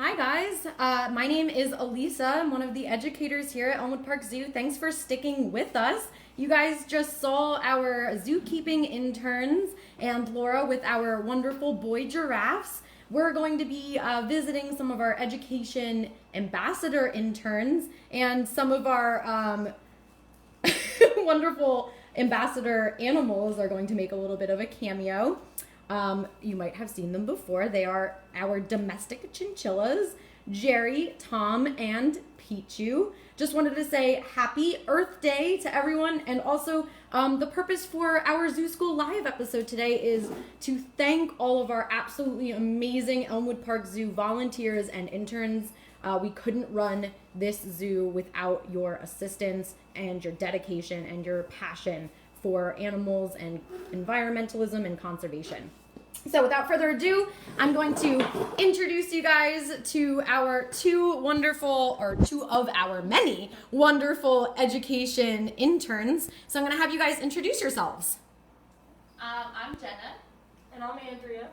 Hi guys, my name is Elisa. I'm one of the educators here at Elmwood Park Zoo. Thanks for sticking with us. You guys just saw our zookeeping interns and Laura with our wonderful boy giraffes. We're going to be visiting some of our education ambassador interns and some of our wonderful ambassador animals are going to make a little bit of a cameo. You might have seen them before. They are our domestic chinchillas, Jerry, Tom, and Picchu. Just wanted to say happy Earth Day to everyone. And also, the purpose for our Zoo School Live episode today is to thank all of our absolutely amazing Elmwood Park Zoo volunteers and interns. We couldn't run this zoo without your assistance and your dedication and your passion for animals and environmentalism and conservation. So without further ado, I'm going to introduce you guys to our two of our many wonderful education interns. So I'm going to have you guys introduce yourselves. I'm Jenna. And I'm Andrea.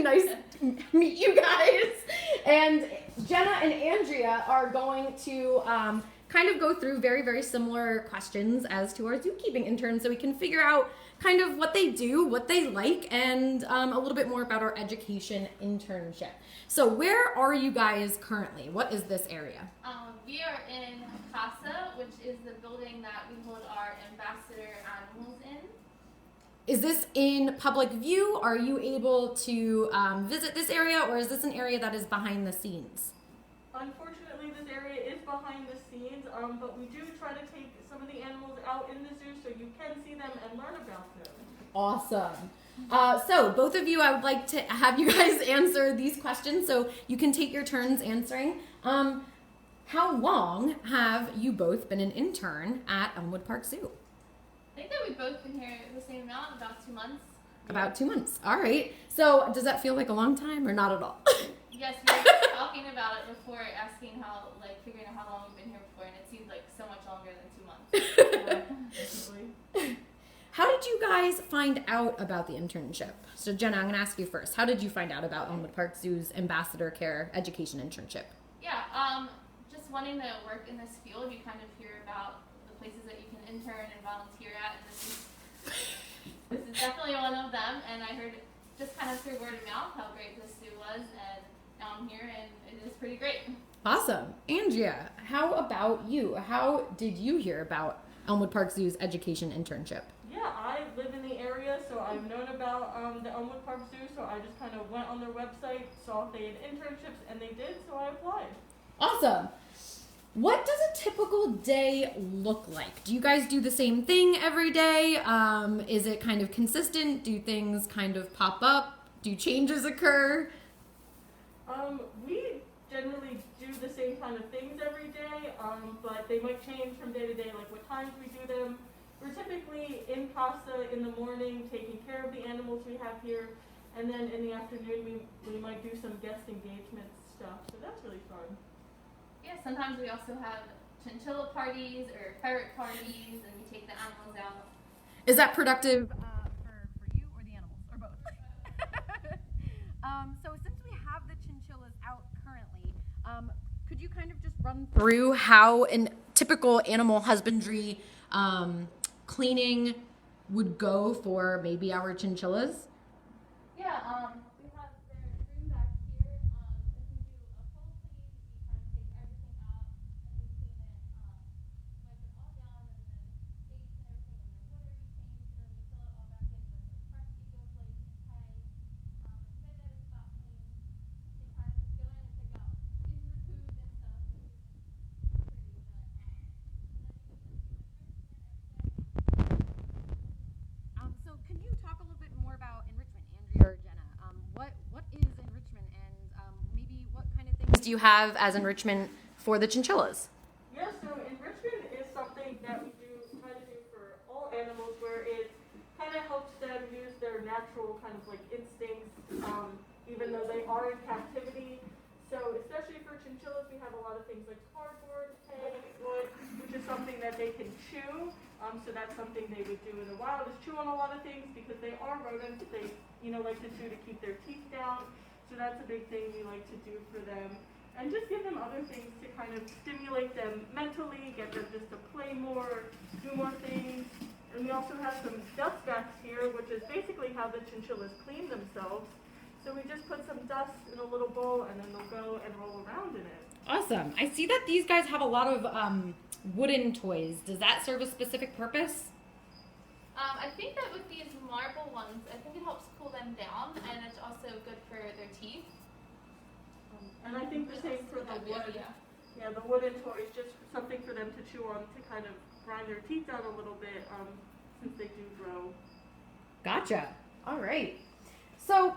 Nice to meet you guys. And Jenna and Andrea are going to kind of go through very, very similar questions as to our zookeeping interns so we can figure out kind of what they do, what they like, and a little bit more about our education internship. So where are you guys currently? What is this area? We are in CASA, which is the building that we hold our ambassador animals in. Is this in public view? Are you able to visit this area, or is this an area that is behind the scenes? Unfortunately, this area is behind the scenes, but we do try to take some of the animals out in the zoo so you can see them and learn about them. Awesome. So both of you, I would like to have you guys answer these questions so you can take your turns answering. How long have you both been an intern at Elmwood Park Zoo? I think that we've both been here the same amount, about 2 months. About 2 months. All right. So does that feel like a long time or not at all? Yes, we were talking about it before, asking figuring out how long we've been here before, and it seemed like so much longer than 2 months. How did you guys find out about the internship? So Jenna, I'm going to ask you first. How did you find out about Elmwood Park Zoo's Ambassador Care Education Internship? Yeah, just wanting to work in this field, you kind of hear about the places that you can intern and volunteer at, and this is definitely one of them, and I heard just kind of through word of mouth how great this zoo was, and now I'm here, and it is pretty great. Awesome. Andrea, how about you? How did you hear about Elmwood Park Zoo's education internship? Yeah, I live in the area, so I've known about the Elmwood Park Zoo, so I just kind of went on their website, saw if they had internships, and they did, so I applied. Awesome. What does a typical day look like? Do you guys do the same thing every day? Is it kind of consistent? Do things kind of pop up? Do changes occur? We generally do the same kind of things every day, but they might change from day to day, like what times we do them. We're typically in CASA in the morning, taking care of the animals we have here, and then in the afternoon we might do some guest engagement stuff, so that's really fun. Yeah, sometimes we also have chinchilla parties or ferret parties, and we take the animals out. Is that productive for you or the animals, or both? So since we have the chinchillas out currently, could you kind of just run through how a typical animal husbandry cleaning would go for maybe our chinchillas? Yeah, we have their room back here. If we do a full clean, we kind of take everything out and we clean it, wipe it all down, and then gates and everything, and their litter we change, and then we fill it all back in with the fresh eco flake and hay. The minute that it's about clean, we can kind of just go in and pick out pieces of food and stuff, which is pretty, but and then we can just do enrichment every day. So can you talk a little bit more about enrichment, Andrea or Jenna? What is enrichment, and maybe what kind of things do you have as enrichment for the chinchillas? Yeah, so enrichment is something that we try to do for all animals, where it kind of helps them use their natural kind of like instincts, even though they are in captivity. So especially for chinchillas, we have a lot of things like cardboard, hay, wood, which is something that they can chew. So that's something they would do in the wild, is chew on a lot of things because they are rodents. They, like to chew to keep their teeth down. So that's a big thing we like to do for them. And just give them other things to kind of stimulate them mentally, get them just to play more, do more things. And we also have some dust baths here, which is basically how the chinchillas clean themselves. So we just put some dust in a little bowl and then they'll go and roll around in it. Awesome. I see that these guys have a lot of wooden toys. Does that serve a specific purpose? I think that with these marble ones, I think it helps cool them down, and it's also good for their teeth. And I think the same for the wood. Yeah, the wooden toys, just something for them to chew on to kind of grind their teeth down a little bit, since they do grow. Gotcha. All right. So,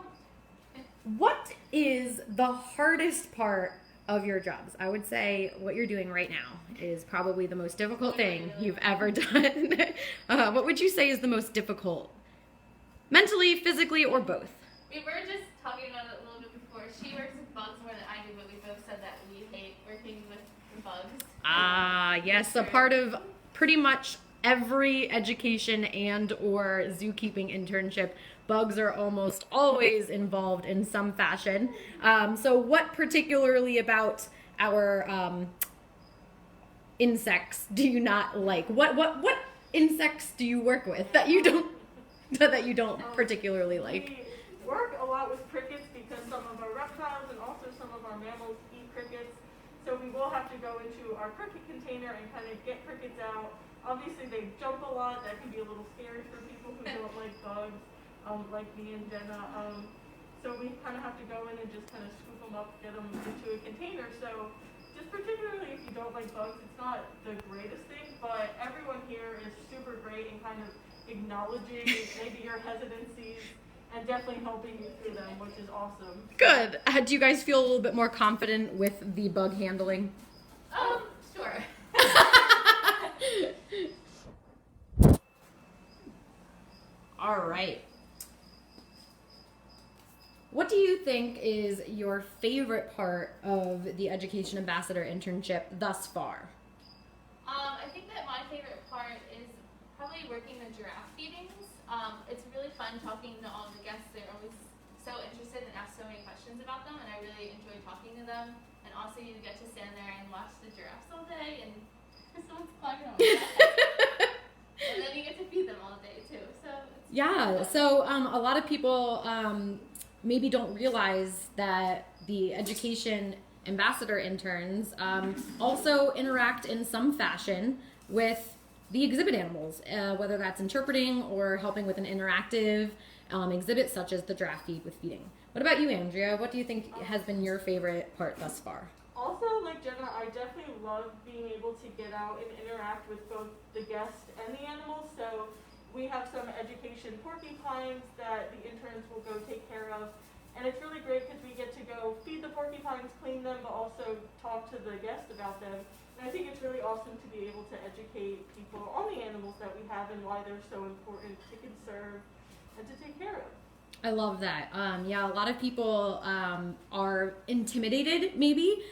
what is the hardest part of your jobs? I would say what you're doing right now is probably the most difficult thing you've ever done. What would you say is the most difficult? Mentally, physically, or both? We were just talking about it a little bit before. She works with bugs more than I do, but we both said that we hate working with bugs. Ah, yes, a part of pretty much every education and or zookeeping internship. Bugs are almost always involved in some fashion. So what particularly about our insects do you not like? What insects do you work with that you don't particularly like? We work a lot with crickets because some of our reptiles and also some of our mammals eat crickets. So we will have to go into our cricket container and kind of get crickets out. Obviously they jump a lot. That can be a little scary for people who don't like bugs. Like me and Jenna, so we kind of have to go in and just kind of scoop them up, get them into a container. So just particularly if you don't like bugs, it's not the greatest thing, but everyone here is super great in kind of acknowledging maybe your hesitancies and definitely helping you through them, which is awesome. Good. Do you guys feel a little bit more confident with the bug handling? Sure. All right. What do you think is your favorite part of the Education Ambassador internship thus far? I think that my favorite part is probably working the giraffe feedings. It's really fun talking to all the guests. They're always so interested and ask so many questions about them, and I really enjoy talking to them. And also you get to stand there and watch the giraffes all day, and someone's climbing on them. And then you get to feed them all day too. So yeah, so a lot of people maybe don't realize that the Education Ambassador interns also interact in some fashion with the exhibit animals, whether that's interpreting or helping with an interactive exhibit such as the giraffe feed with feeding. What about you, Andrea? What do you think has been your favorite part thus far? Also, like Jenna, I definitely love being able to get out and interact with both the guests and the animals. So we have some education porcupines that the interns will go take care of. And it's really great because we get to go feed the porcupines, clean them, but also talk to the guests about them. And I think it's really awesome to be able to educate people on the animals that we have and why they're so important to conserve and to take care of. I love that. Yeah, a lot of people are intimidated maybe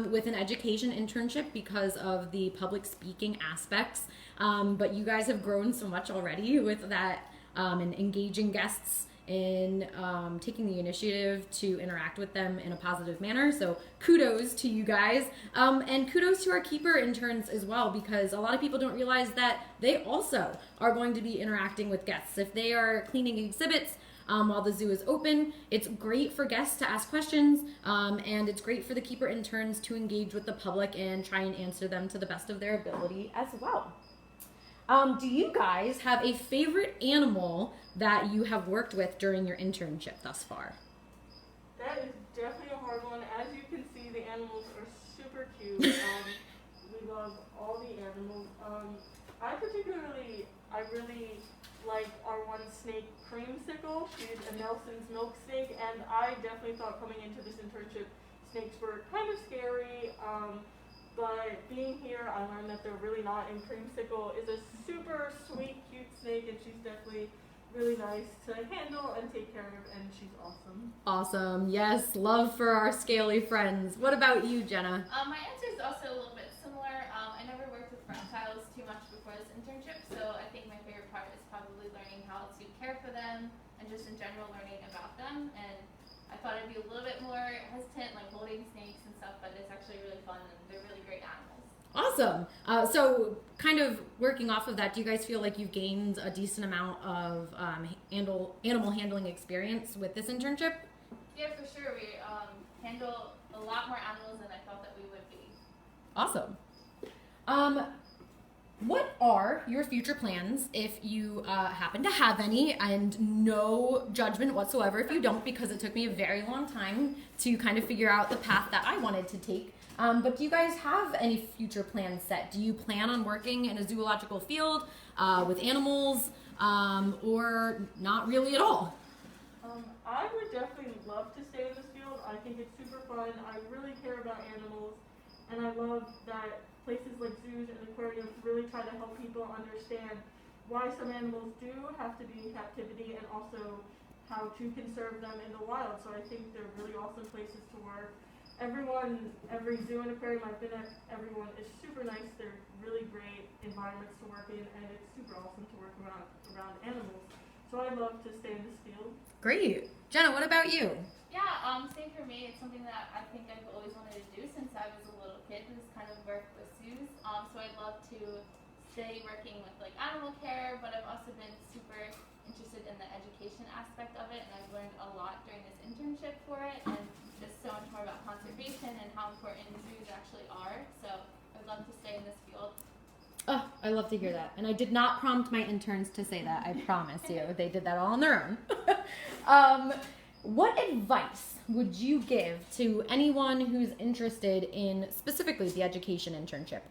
with an education internship because of the public speaking aspects. But you guys have grown so much already with that and engaging guests in taking the initiative to interact with them in a positive manner. So kudos to you guys. And kudos to our keeper interns as well, because a lot of people don't realize that they also are going to be interacting with guests. If they are cleaning exhibits, while the zoo is open, it's great for guests to ask questions, and it's great for the keeper interns to engage with the public and try and answer them to the best of their ability as well. Do you guys have a favorite animal that you have worked with during your internship thus far? That is definitely a hard one. As you can see, the animals are super cute. We love all the animals. I really like our one snake, Creamsicle. She's a Nelson's milk snake, and I definitely thought coming into this internship, snakes were kind of scary. But being here, I learned that they're really not, and Creamsicle is a super sweet, cute snake, and she's definitely really nice to handle and take care of, and she's awesome. Awesome. Yes, love for our scaly friends. What about you, Jenna? my answer is also a little bit similar. I never worked with reptiles too much before this internship, so I think my favorite part is probably learning how to care for them and just in general learning about them. And I I thought I'd be a little bit more hesitant, like holding snakes and stuff, but it's actually really fun and they're really great animals. Awesome. So kind of working off of that, do you guys feel like you've gained a decent amount of animal handling experience with this internship? Yeah, for sure. We handle a lot more animals than I thought that we would be. Awesome. What are your future plans if you happen to have any, and no judgment whatsoever if you don't, because it took me a very long time to kind of figure out the path that I wanted to take. But do you guys have any future plans set? Do you plan on working in a zoological field with animals, or not really at all? I would definitely love to stay in this field. I think it's super fun. I really care about animals, and I love that places like zoos and aquariums really try to help people understand why some animals do have to be in captivity and also how to conserve them in the wild. So I think they're really awesome places to work. Every zoo and aquarium I've been at, everyone is super nice. They're really great environments to work in, and it's super awesome to work around animals. So I love to stay in this field. Great. Jenna, what about you? Yeah, same for me. It's something that I think I've always wanted to do since I was a little kid, is kind of work with zoos. So I'd love to stay working with like animal care, but I've also been super interested in the education aspect of it, and I've learned a lot during this internship for it, and just so much more about conservation and how important zoos actually are. So I'd love to stay in this field. Oh, I love to hear that. And I did not prompt my interns to say that, I promise you. They did that all on their own. What advice would you give to anyone who's interested in specifically the education internship?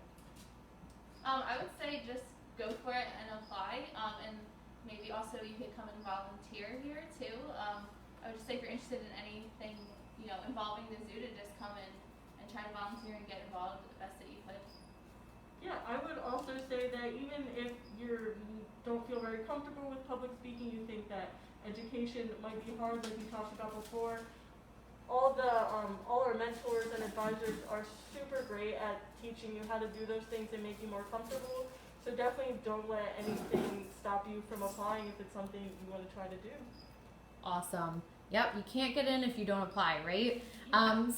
I would say just go for it and apply, and maybe also you could come and volunteer here too. I would just say if you're interested in anything, involving the zoo, to just come in and try to volunteer and get involved the best that you could. Yeah, I would also say that even if you don't feel very comfortable with public speaking, you think that education might be hard, like we talked about before, all our mentors and advisors are super great at teaching you how to do those things and make you more comfortable. So definitely don't let anything stop you from applying if it's something you want to try to do. Awesome. Yep, you can't get in if you don't apply, right?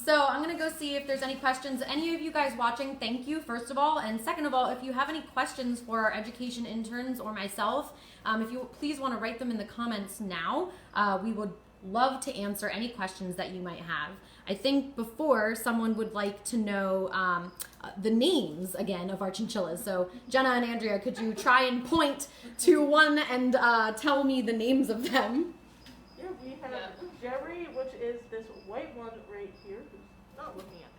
So I'm going to go see if there's any questions. Any of you guys watching, thank you, first of all. And second of all, if you have any questions for our education interns or myself, if you please want to write them in the comments now, we would love to answer any questions that you might have. I think before, someone would like to know the names, again, of our chinchillas. So Jenna and Andrea, could you try and point to one and tell me the names of them? Yeah, we have Jerry, which is this white one right here, who's not looking at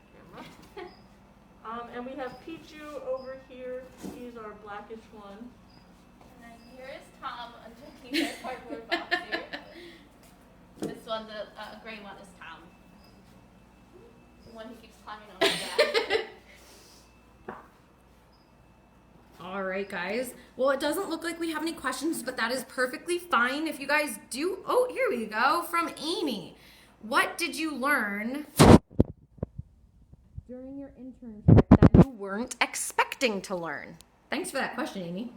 the camera. And we have Picchu over here. He's our blackish one. And then here is Tom underneath our cardboard box here. This one, the gray one, is Tom. The one who keeps climbing on my back. All right, guys. Well, it doesn't look like we have any questions, but that is perfectly fine. If you guys do, oh, here we go, from Amy. What did you learn during your internship that you weren't expecting to learn? Thanks for that question, Amy.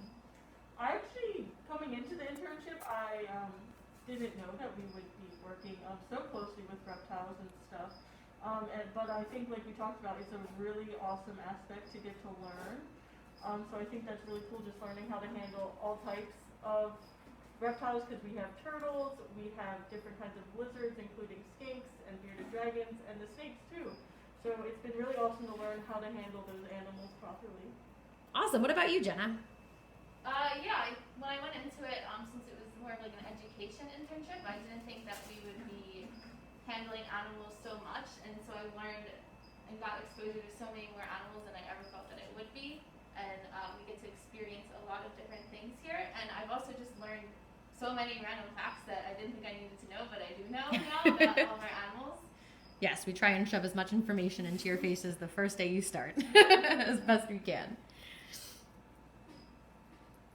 I actually, coming into the internship, I didn't know that we would be working so closely with reptiles and stuff. But I think, like we talked about, it's a really awesome aspect to get to learn. So I think that's really cool, just learning how to handle all types of reptiles, because we have turtles, we have different kinds of lizards, including skinks and bearded dragons, and the snakes too. So it's been really awesome to learn how to handle those animals properly. Awesome. What about you, Jenna? When I went into it, since it was more of like an education internship, I didn't think that we would be handling animals so much, and so I learned and got exposure to so many more animals than I ever thought that it would be. And we get to experience a lot of different things here. And I've also just learned so many random facts that I didn't think I needed to know, but I do know now about all of our animals. Yes, we try and shove as much information into your faces the first day you start as best we can.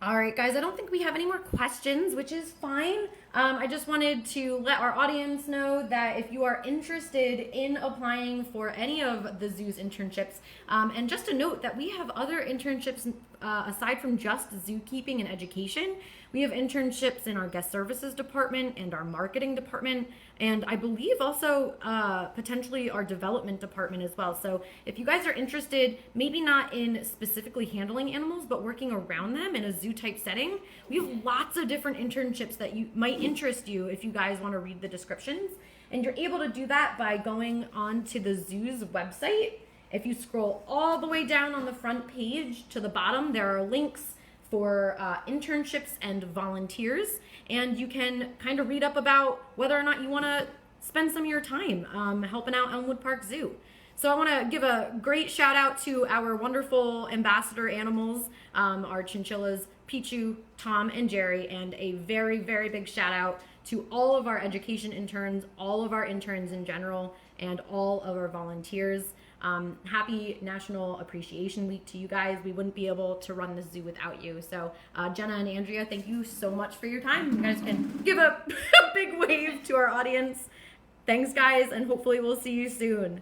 All right, guys, I don't think we have any more questions, which is fine. I just wanted to let our audience know that if you are interested in applying for any of the zoo's internships, and just a note that we have other internships aside from just zookeeping and education. We have internships in our guest services department and our marketing department, and I believe also potentially our development department as well. So if you guys are interested, maybe not in specifically handling animals, but working around them in a zoo type setting, we have lots of different internships that you might interest you if you guys want to read the descriptions. And you're able to do that by going on to the zoo's website. If you scroll all the way down on the front page to the bottom, there are links for internships and volunteers, and you can kind of read up about whether or not you want to spend some of your time helping out Elmwood Park Zoo. So I want to give a great shout out to our wonderful ambassador animals, our chinchillas, Picchu, Tom, and Jerry, and a very, very big shout out to all of our education interns, all of our interns in general, and all of our volunteers. Happy National Appreciation Week to you guys. We wouldn't be able to run the zoo without you. So Jenna and Andrea, thank you so much for your time. You guys can give a big wave to our audience. Thanks, guys, and hopefully we'll see you soon.